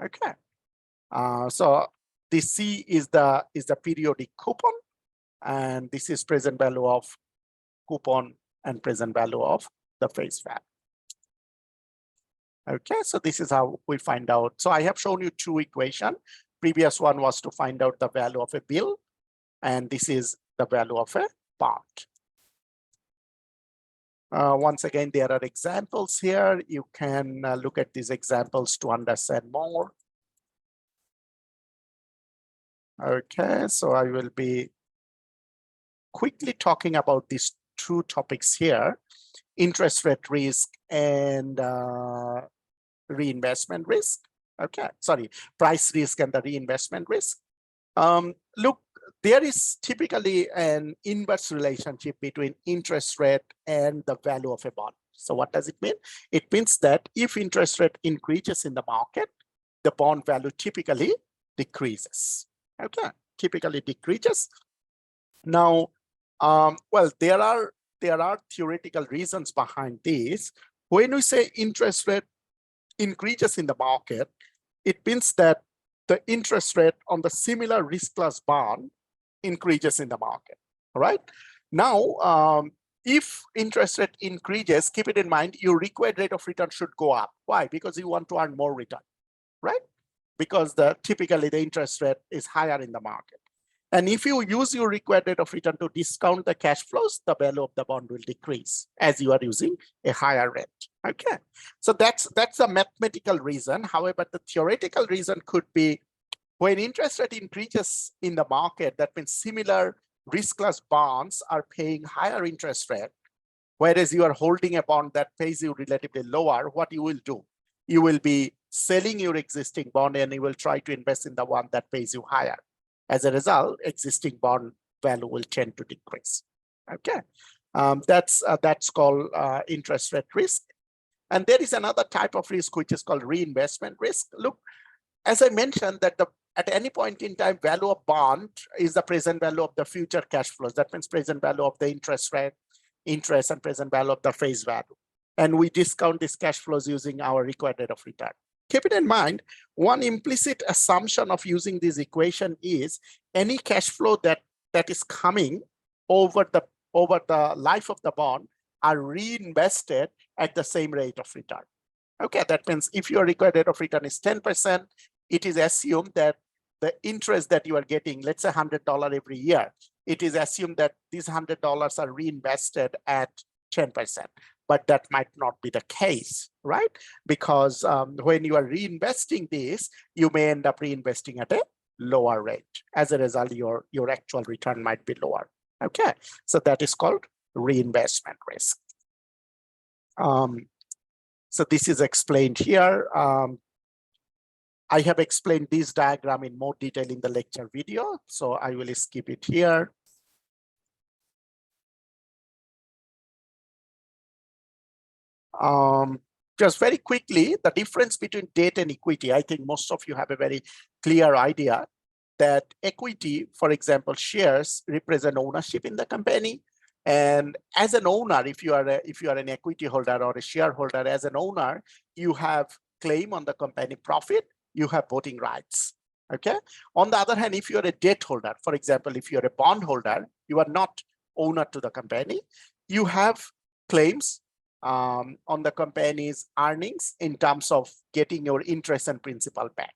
Okay. So this C is the periodic coupon, and this is present value of coupon and present value of the face value. Okay, so this is how we find out. So I have shown you two equations. Previous one was to find out the value of a bill, and this is the value of a bond. Once again, there are examples here. You can look at these examples to understand more. Okay, so I will be quickly talking about these two topics here: interest rate risk and reinvestment risk. Okay, sorry, price risk and the reinvestment risk. Look, there is typically an inverse relationship between interest rate and the value of a bond. So what does it mean? It means that if interest rate increases in the market, the bond value typically decreases. Okay, typically decreases. Now, well, there are theoretical reasons behind this. When we say interest rate increases in the market, it means that the interest rate on the similar risk class bond increases in the market. All right. Now, if interest rate increases, keep it in mind, your required rate of return should go up. Why? Because you want to earn more return, right? Because typically the interest rate is higher in the market. And if you use your required rate of return to discount the cash flows, the value of the bond will decrease as you are using a higher rate. Okay, so that's a mathematical reason. However, the theoretical reason could be when interest rate increases in the market, that means similar risk class bonds are paying higher interest rate, whereas you are holding a bond that pays you relatively lower. What you will do? You will be selling your existing bond and you will try to invest in the one that pays you higher. As a result, existing bond value will tend to decrease. Okay, that's called interest rate risk. And there is another type of risk which is called reinvestment risk. Look, as I mentioned, that at any point in time, value of bond is the present value of the future cash flows. That means present value of the interest rate, interest, and present value of the face value. And we discount these cash flows using our required rate of return. Keep it in mind, one implicit assumption of using this equation is any cash flow that is coming over the life of the bond are reinvested at the same rate of return. Okay, that means if your required rate of return is 10%, it is assumed that the interest that you are getting, let's say $100 every year, it is assumed that these $100 are reinvested at 10%. But that might not be the case, right? Because when you are reinvesting this, you may end up reinvesting at a lower rate. As a result, your actual return might be lower. Okay, so that is called reinvestment risk. So this is explained here. I have explained this diagram in more detail in the lecture video, so I will skip it here. Just very quickly, the difference between debt and equity, I think most of you have a very clear idea that equity, for example, shares represent ownership in the company. And as an owner, if you are an equity holder or a shareholder, as an owner, you have claim on the company profit, you have voting rights. Okay. On the other hand, if you're a debt holder, for example, if you're a bond holder, you are not owner to the company, you have claims on the company's earnings in terms of getting your interest and principal back.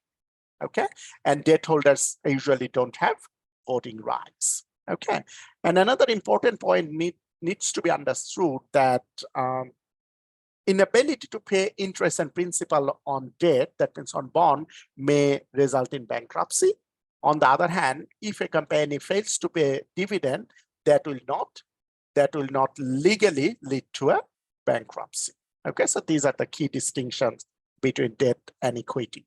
Okay, and debt holders usually don't have voting rights. Okay, and another important point needs to be understood that inability to pay interest and principal on debt, that means on bond, may result in bankruptcy. On the other hand, if a company fails to pay dividend, that will not legally lead to a bankruptcy. Okay, so these are the key distinctions between debt and equity.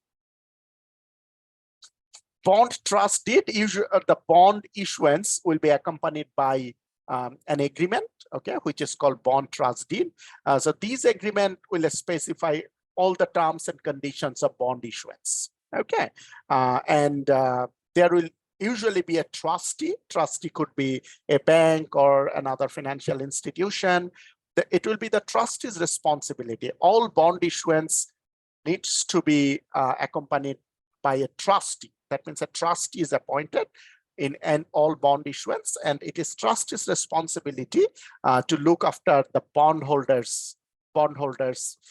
Bond trust deed, the bond issuance will be accompanied by an agreement, okay, which is called bond trust deed. So these agreement will specify all the terms and conditions of bond issuance. Okay, and there will usually be a trustee. Trustee could be a bank or another financial institution. It will be the trustee's responsibility. All bond issuance needs to be accompanied by a trustee. That means a trustee is appointed in an all bond issuance, and it is trustee's responsibility to look after the bondholders'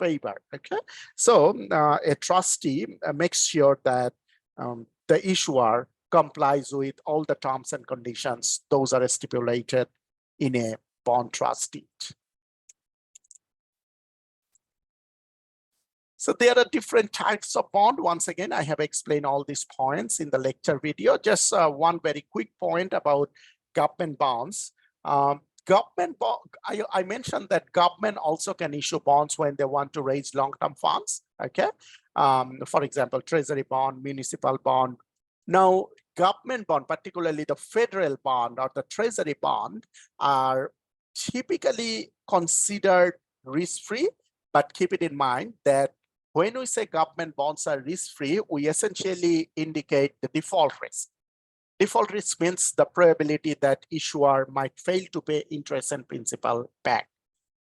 favor. Okay, so a trustee makes sure that the issuer complies with all the terms and conditions. Those are stipulated in a bond trust deed. So there are different types of bond. Once again, I have explained all these points in the lecture video. Just one very quick point about government bonds. Government bond, I mentioned that government also can issue bonds when they want to raise long-term funds. Okay, for example, treasury bond, municipal bond. Now, government bond, particularly the federal bond or the treasury bond, are typically considered risk-free. But keep it in mind that when we say government bonds are risk-free, we essentially indicate the default risk. Default risk means the probability that issuer might fail to pay interest and principal back.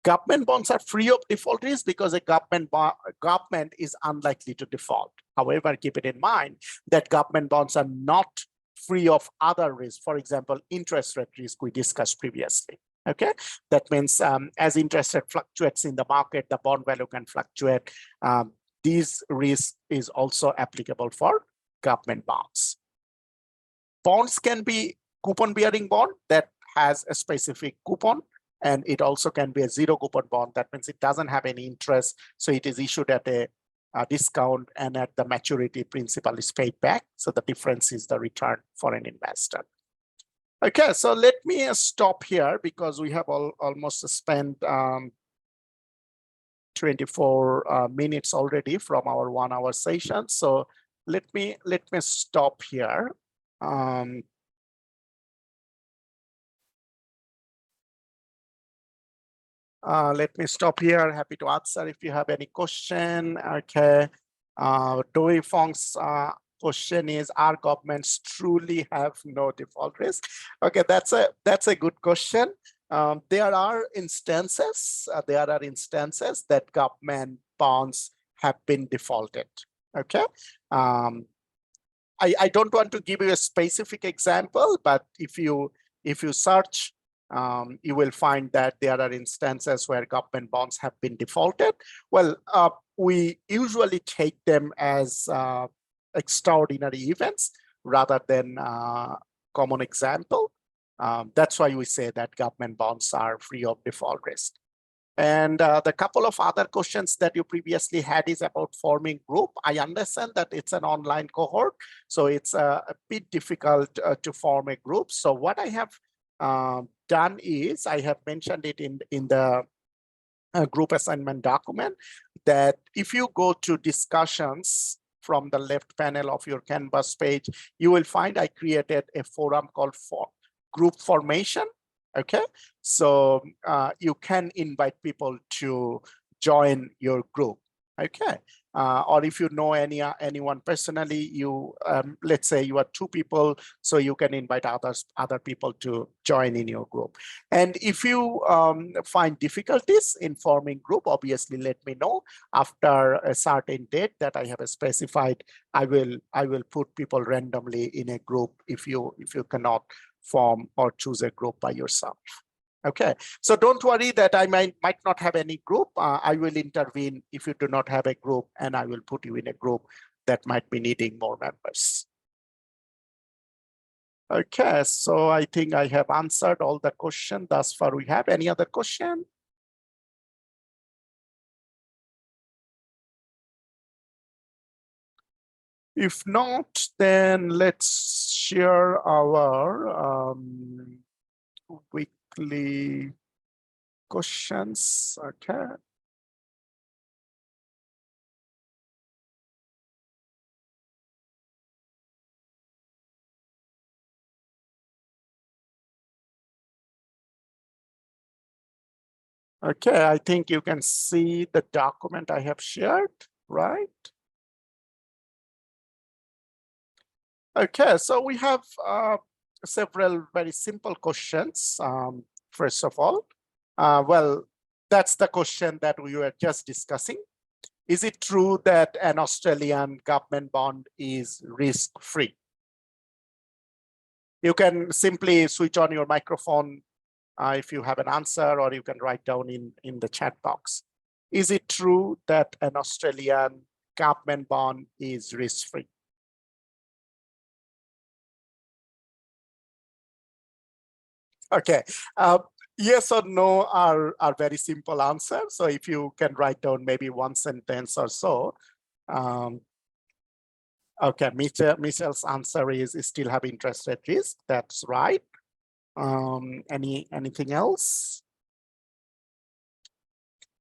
Government bonds are free of default risk because a government is unlikely to default. However, keep it in mind that government bonds are not free of other risks. For example, interest rate risk we discussed previously. Okay, that means as interest rate fluctuates in the market, the bond value can fluctuate. This risk is also applicable for government bonds. Bonds can be coupon bearing bond that has a specific coupon, and it also can be a zero coupon bond. That means it doesn't have any interest, so it is issued at a discount, and at the maturity principal is paid back. So the difference is the return for an investor. Okay, so let me stop here because we have almost spent 24 minutes already from our 1 hour session. So let me stop here. Let me stop here. Happy to answer if you have any question. Okay, Doi Fong's question is, are governments truly have no default risk? Okay, that's a good question. There are instances that government bonds have been defaulted. Okay, I don't want to give you a specific example, but if you search, you will find that there are instances where government bonds have been defaulted. Well, we usually take them as extraordinary events rather than common example. That's why we say that government bonds are free of default risk. And the couple of other questions that you previously had is about forming group. I understand that it's an online cohort, so it's a bit difficult to form a group. So what I have done is I have mentioned it in the group assignment document, that if you go to discussions from the left panel of your Canvas page, you will find I created a forum called group formation. Okay, so you can invite people to join your group. Okay, or if you know anyone personally, you let's say you are 2 people, so you can invite other people to join in your group. And if you find difficulties in forming group, obviously let me know. After a certain date that I have specified, I will put people randomly in a group if you cannot form or choose a group by yourself. Okay, so don't worry that I might not have any group. I will intervene if you do not have a group, and I will put you in a group that might be needing more members. Okay, so I think I have answered all the questions thus far. We have any other question? If not, then let's share our weekly questions. Okay. Okay, I think you can see the document I have shared, right? Okay, so we have several very simple questions. First of all, well, that's the question that we were just discussing. Is it true that an Australian government bond is risk-free? You can simply switch on your microphone if you have an answer, or you can write down in the chat box. Is it true that an Australian government bond is risk-free? Okay, yes or no are very simple answers. So if you can write down maybe one sentence or so. Okay, Michelle's answer is still have interest rate risk. That's right. Anything else?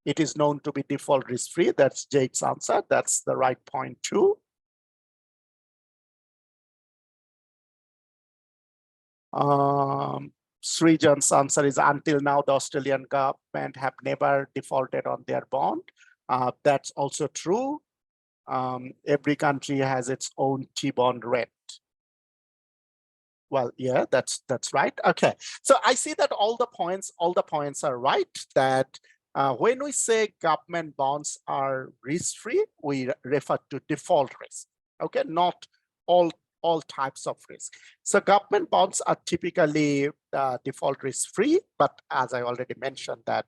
It is known to be default risk-free. That's Jade's answer. That's the right point too. Srijan's answer is until now, the Australian government have never defaulted on their bond. That's also true. Every country has its own T-bond rate. Well, yeah, that's right. Okay, so I see that all the points are right. That when we say government bonds are risk-free, we refer to default risk. Okay, not all types of risk. So government bonds are typically default risk-free, but as I already mentioned that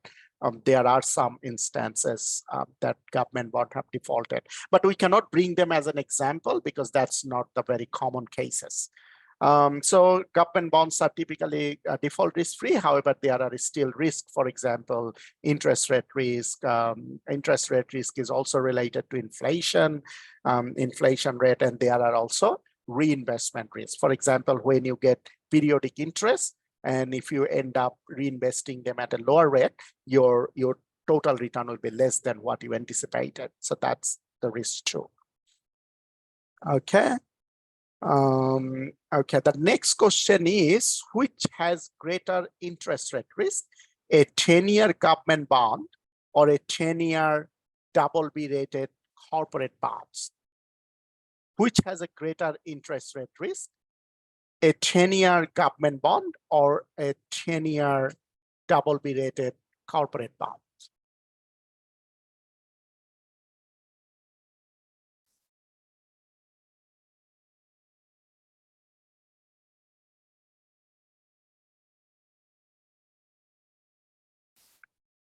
there are some instances that government bonds have defaulted, but we cannot bring them as an example because that's not the very common cases. So government bonds are typically default risk-free. However, there are still risks. For example, interest rate risk. Interest rate risk is also related to inflation rate, and there are also reinvestment risk. For example, when you get periodic interest, and if you end up reinvesting them at a lower rate, your total return will be less than what you anticipated. So that's the risk too. Okay. Okay, the next question is, which has greater interest rate risk, a 10-year government bond or a 10-year BB rated corporate bonds? Which has a greater interest rate risk, a 10-year government bond or a 10-year BB rated corporate bond?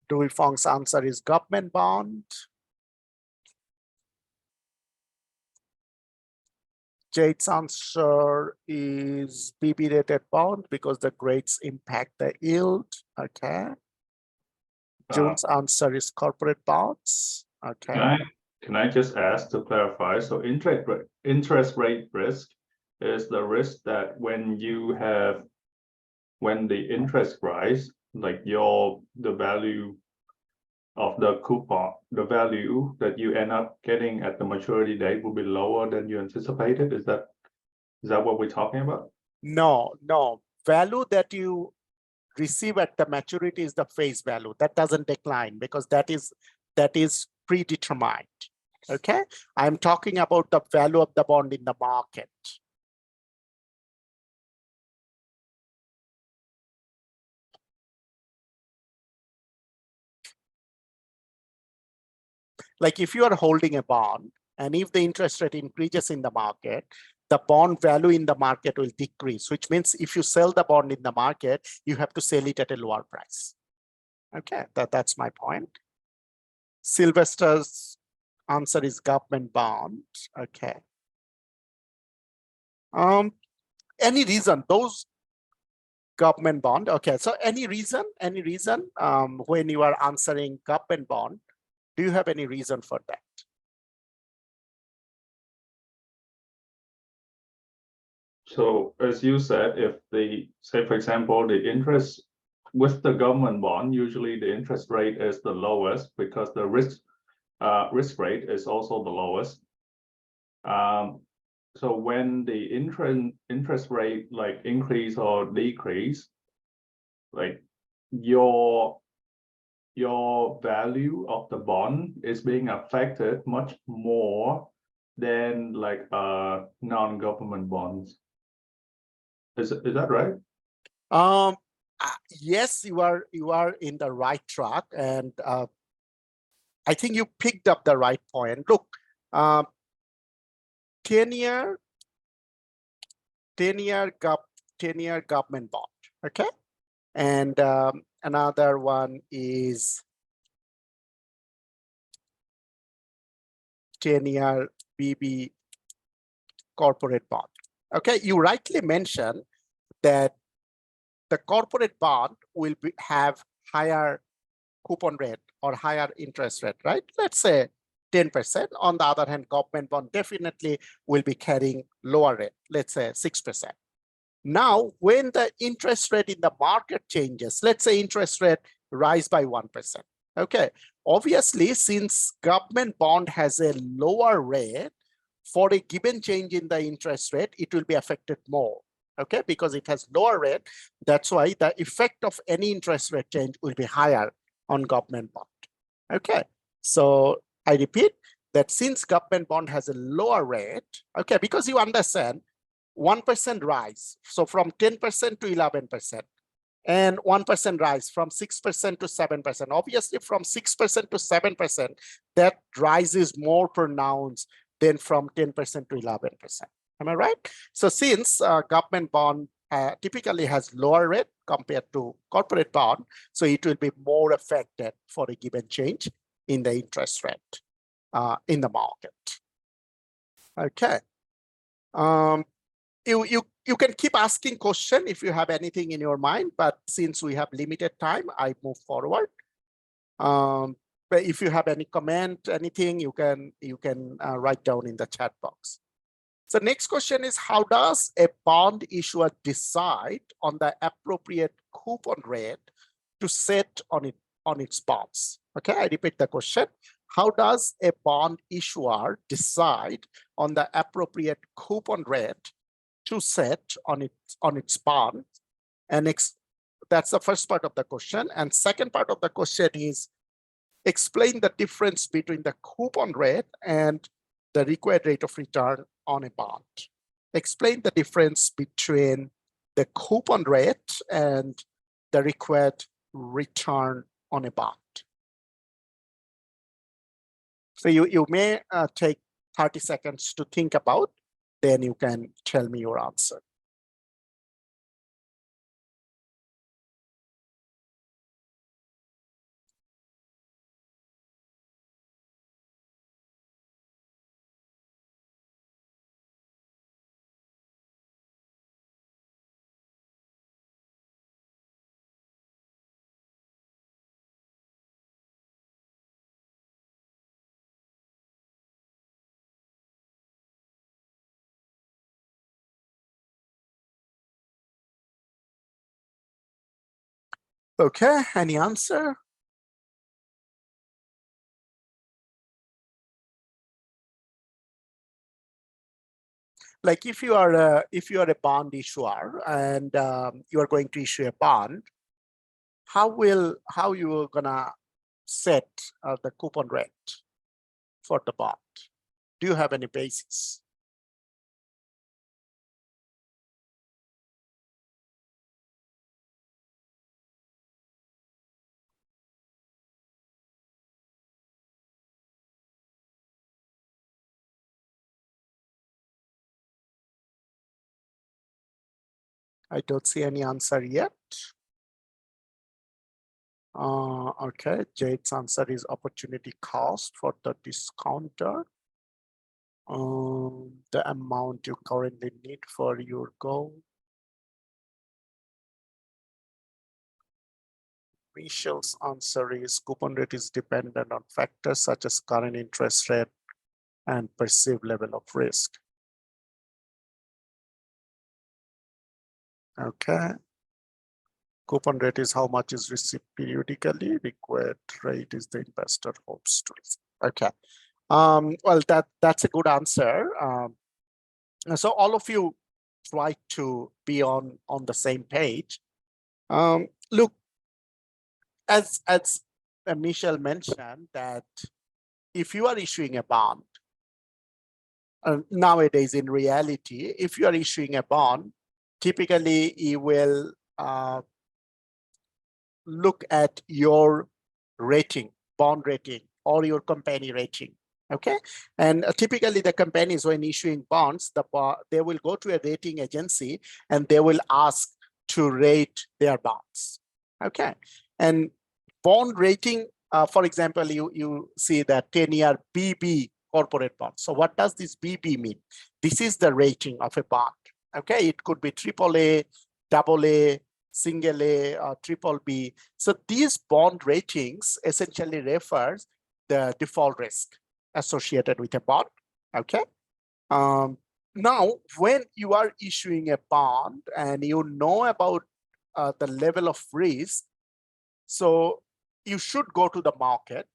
Dewey Fong's answer is government bond. Jade's answer is BB rated bond because the grades impact the yield. Okay. June's answer is corporate bonds. Okay. Can I just ask to clarify? So interest rate risk is the risk that when the interest rise, like the value of the coupon, the value that you end up getting at the maturity date will be lower than you anticipated. Is that what we're talking about? No. Value that you receive at the maturity is the face value. That doesn't decline because that is predetermined. Okay, I'm talking about the value of the bond in the market. Like if you are holding a bond and if the interest rate increases in the market, the bond value in the market will decrease, which means if you sell the bond in the market, you have to sell it at a lower price. Okay, that's my point. Sylvester's answer is government bond. Okay. Any reason those government bond? Okay, so any reason when you are answering government bond, do you have any reason for that? So as you said, if say for example, the interest with the government bond, usually the interest rate is the lowest because the risk rate is also the lowest. So when the interest rate like increase or decrease, like your value of the bond is being affected much more than like non-government bonds. Is that right? Yes, you are in the right track, and I think you picked up the right point. Look, 10-year government bond, okay? And another one is 10-year BB corporate bond. Okay, you rightly mentioned that the corporate bond will have higher coupon rate or higher interest rate, right? Let's say 10%. On the other hand, government bond definitely will be carrying lower rate, let's say 6%. Now, when the interest rate in the market changes, let's say interest rate rise by 1%. Okay, obviously, since government bond has a lower rate, for a given change in the interest rate, it will be affected more. Okay, because it has lower rate. That's why the effect of any interest rate change will be higher on government bond. Okay, so I repeat that since government bond has a lower rate, okay, because you understand 1% rise, so from 10% to 11%, and 1% rise from 6% to 7%. Obviously, from 6% to 7%, that rise is more pronounced than from 10% to 11%. Am I right? So since government bond typically has lower rate compared to corporate bond, so it will be more affected for a given change in the interest rate in the market. Okay. You can keep asking question if you have anything in your mind, but since we have limited time, I move forward. But if you have any comment, anything, you can write down in the chat box. So next question is, how does a bond issuer decide on the appropriate coupon rate to set on its bonds? Okay, I repeat the question. How does a bond issuer decide on the appropriate coupon rate to set on its bond? And that's the first part of the question. And second part of the question is, explain the difference between the coupon rate and the required rate of return on a bond. Explain the difference between the coupon rate and the required return on a bond. So you may take 30 seconds to think about, then you can tell me your answer. Okay, any answer? Like if you are a bond issuer and you are going to issue a bond, how you are gonna set the coupon rate for the bond? Do you have any basis? I don't see any answer yet. Okay, Jade's answer is opportunity cost for the discounter. The amount you currently need for your goal. Michelle's answer is coupon rate is dependent on factors such as current interest rate and perceived level of risk. Okay. Coupon rate is how much is received periodically. Required rate is the investor hopes to receive. Okay. Well, that's a good answer. So all of you try to be on the same page. Look, as Michelle mentioned, that if you are issuing a bond, nowadays in reality, if you are issuing a bond, typically you will look at your rating, bond rating or your company rating. Okay, and typically the companies, when issuing bonds, they will go to a rating agency and they will ask to rate their bonds. Okay, and bond rating, for example, you see the 10-year BB corporate bond. So what does this BB mean? This is the rating of a bond. Okay, it could be AAA, AA, single A, or triple B. So these bond ratings essentially refers the default risk associated with a bond. Okay. Now, when you are issuing a bond and you know about the level of risk, so you should go to the market.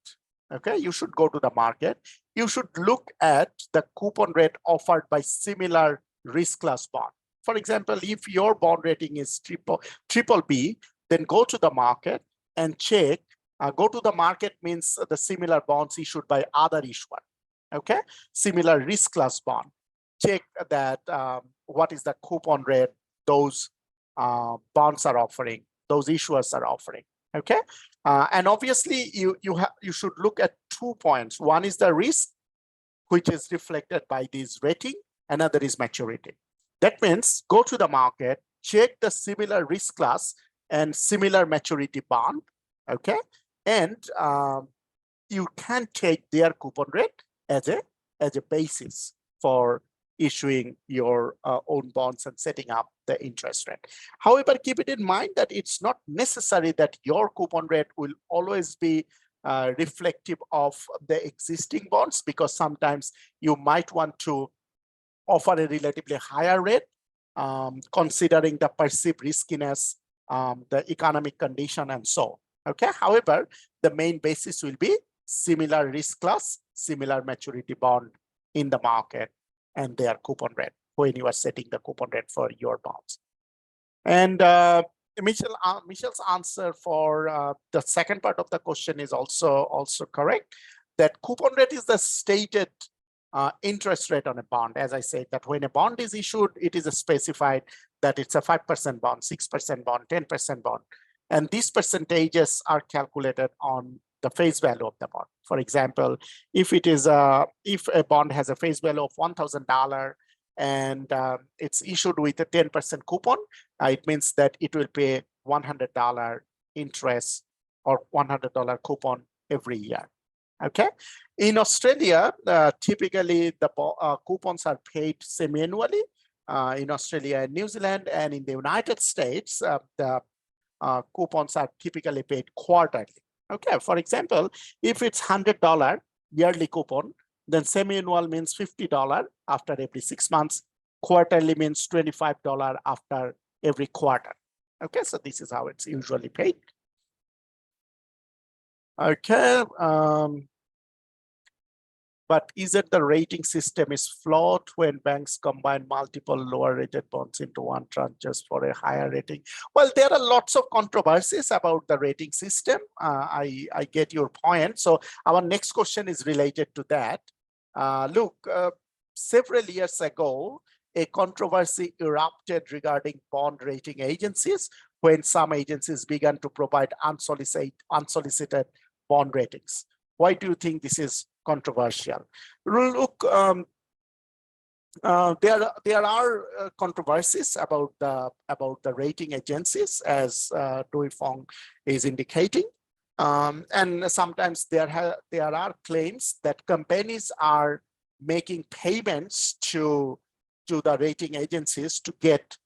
Okay, you should go to the market. You should look at the coupon rate offered by similar risk class bond. For example, if your bond rating is triple B, then go to the market and check. Go to the market means the similar bonds issued by other issuer. Okay, similar risk class bond. Check that what is the coupon rate those bonds are offering, those issuers are offering. Okay, and obviously you should look at 2 points. One is the risk, which is reflected by this rating. Another is maturity. That means go to the market, check the similar risk class and similar maturity bond. Okay, and you can take their coupon rate as a basis for issuing your own bonds and setting up the interest rate. However, keep it in mind that it's not necessary that your coupon rate will always be reflective of the existing bonds, because sometimes you might want to offer a relatively higher rate, considering the perceived riskiness, the economic condition, and so on. Okay. However, the main basis will be similar risk class, similar maturity bond in the market, and their coupon rate when you are setting the coupon rate for your bonds. And Michelle's answer for the second part of the question is also correct. That coupon rate is the stated interest rate on a bond. As I said, that when a bond is issued, it is specified that it's a 5% bond, 6% bond, 10% bond. And these percentages are calculated on the face value of the bond. For example, if a bond has a face value of $1,000 and it's issued with a 10% coupon, it means that it will pay $100 interest or $100 coupon every year. Okay. In Australia, typically the coupons are paid semi-annually. In Australia and New Zealand, and in the United States, the coupons are typically paid quarterly. Okay, for example, if it's $100 yearly coupon, then semi-annual means $50 after every 6 months. Quarterly means $25 after every quarter. Okay, so this is how it's usually paid. Okay, but is it the rating system is flawed when banks combine multiple lower rated bonds into one tranche just for a higher rating? Well, there are lots of controversies about the rating system. I get your point. So our next question is related to that. Look, several years ago, a controversy erupted regarding bond rating agencies when some agencies began to provide unsolicited bond ratings. Why do you think this is controversial? Look, there are controversies about the rating agencies, as Dui Fong is indicating, and sometimes there are claims that companies are making payments to the rating agencies to get